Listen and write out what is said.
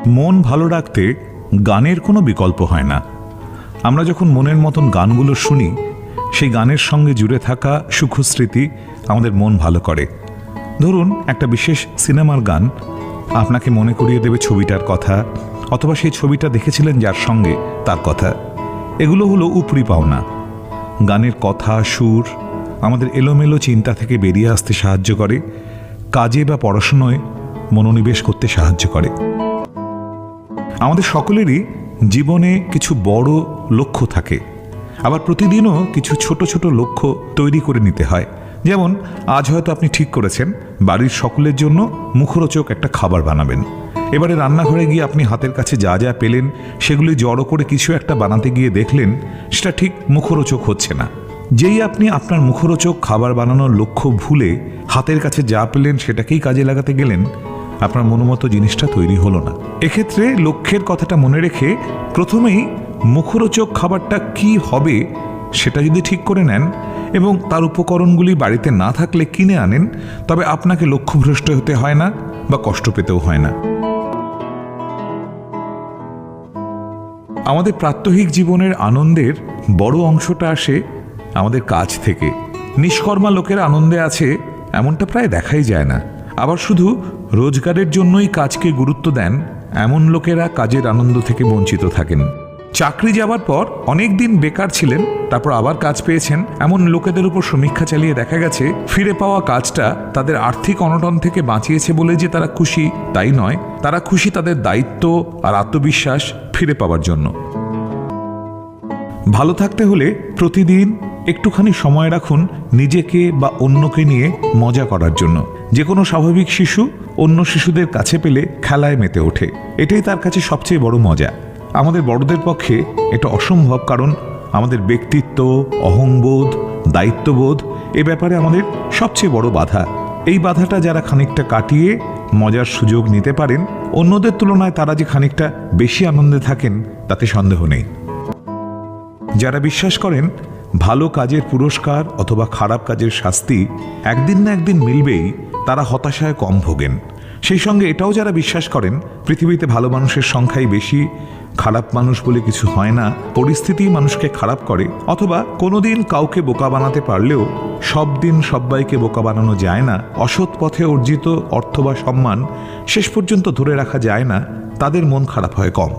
মন ভালো রাখতে গানের কোনো বিকল্প হয় না। আমরা যখন মনের মতন গানগুলো শুনি, সেই গানের সঙ্গে জুড়ে থাকা সুখস্মৃতি আমাদের মন ভালো করে। ধরুন একটা বিশেষ সিনেমার গান আপনাকে মনে করিয়ে দেবে ছবিটার কথা, অথবা সেই ছবিটা দেখেছিলেন যার সঙ্গে তার কথা। এগুলো হলো উপরি পাওনা। গানের কথা, সুর আমাদের এলোমেলো চিন্তা থেকে বেরিয়ে আসতে সাহায্য করে, কাজে বা পড়াশোনায় মনোনিবেশ করতে সাহায্য করে। আমাদের সকলেরই জীবনে কিছু বড় লক্ষ্য থাকে, আবার প্রতিদিনও কিছু ছোট ছোট লক্ষ্য তৈরি করে নিতে হয়। যেমন আজ হয়তো আপনি ঠিক করেছেন বাড়ির সকলের জন্য মুখরোচক একটা খাবার বানাবেন। এবারে রান্নাঘরে গিয়ে আপনি হাতের কাছে যা যা পেলেন সেগুলি জড়ো করে কিছু একটা বানাতে গিয়ে দেখলেন সেটা ঠিক মুখরোচক হচ্ছে না। যেই আপনি আপনার মুখরোচক খাবার বানানোর লক্ষ্য ভুলে হাতের কাছে যা পেলেন সেটাকেই কাজে লাগাতে গেলেন, আপনার মনোমতো জিনিসটা তৈরি হলো না। এক্ষেত্রে লক্ষ্যের কথাটা মনে রেখে প্রথমেই মুখরোচক খাবারটা কি হবে সেটা যদি ঠিক করে নেন এবং তার উপকরণগুলি বাড়িতে না থাকলে কিনে আনেন, তবে আপনাকে লক্ষ্যভ্রষ্ট হতে হয় না বা কষ্ট পেতেও হয় না। আমাদের প্রাত্যহিক জীবনের আনন্দের বড় অংশটা আসে আমাদের কাজ থেকে। নিষ্কর্মা লোকের আনন্দে আছে এমনটা প্রায় দেখাই যায় না। আবার শুধু রোজগারের জন্যই কাজকে গুরুত্ব দেন এমন লোকেরা কাজের আনন্দ থেকে বঞ্চিত থাকেন। চাকরি যাবার পর অনেক দিন বেকার ছিলেন, তারপর আবার কাজ পেয়েছেন এমন লোকেদের উপর সমীক্ষা চালিয়ে দেখা গেছে ফিরে পাওয়া কাজটা তাদের আর্থিক অনটন থেকে বাঁচিয়েছে বলে যে তারা খুশি তাই নয়, তারা খুশি তাদের দায়িত্ব আর আত্মবিশ্বাস ফিরে পাওয়ার জন্য। ভালো থাকতে হলে প্রতিদিন একটুখানি সময় রাখুন নিজেকে বা অন্যকে নিয়ে মজা করার জন্য। যে কোনো স্বাভাবিক শিশু অন্য শিশুদের কাছে পেলে খেলায় মেতে ওঠে, এটাই তার কাছে সবচেয়ে বড় মজা। আমাদের বড়দের পক্ষে এটা অসম্ভব, কারণ আমাদের ব্যক্তিত্ব, অহংবোধ, দায়িত্ববোধ এ ব্যাপারে আমাদের সবচেয়ে বড় বাধা। এই বাধাটা যারা খানিকটা কাটিয়ে মজার সুযোগ নিতে পারেন, অন্যদের তুলনায় তারা যে খানিকটা বেশি আনন্দে থাকেন তাতে সন্দেহ নেই। যারা বিশ্বাস করেন ভালো কাজের পুরস্কার অথবা খারাপ কাজের শাস্তি একদিন না একদিন মিলবেই, তারা হতাশায় কম ভোগেন। সেই সঙ্গে এটাও যারা বিশ্বাস করেন পৃথিবীতে ভালো মানুষের সংখ্যাই বেশি, খারাপ মানুষ বলে কিছু হয় না, পরিস্থিতি মানুষকে খারাপ করে, অথবা কোনোদিন কাউকে বোকা বানাতে পারলেও সব দিন সবাইকে বোকা বানানো যায় না, অসৎ পথে অর্জিত অর্থ বা সম্মান শেষ পর্যন্ত ধরে রাখা যায় না, তাদের মন খারাপ হয় কম।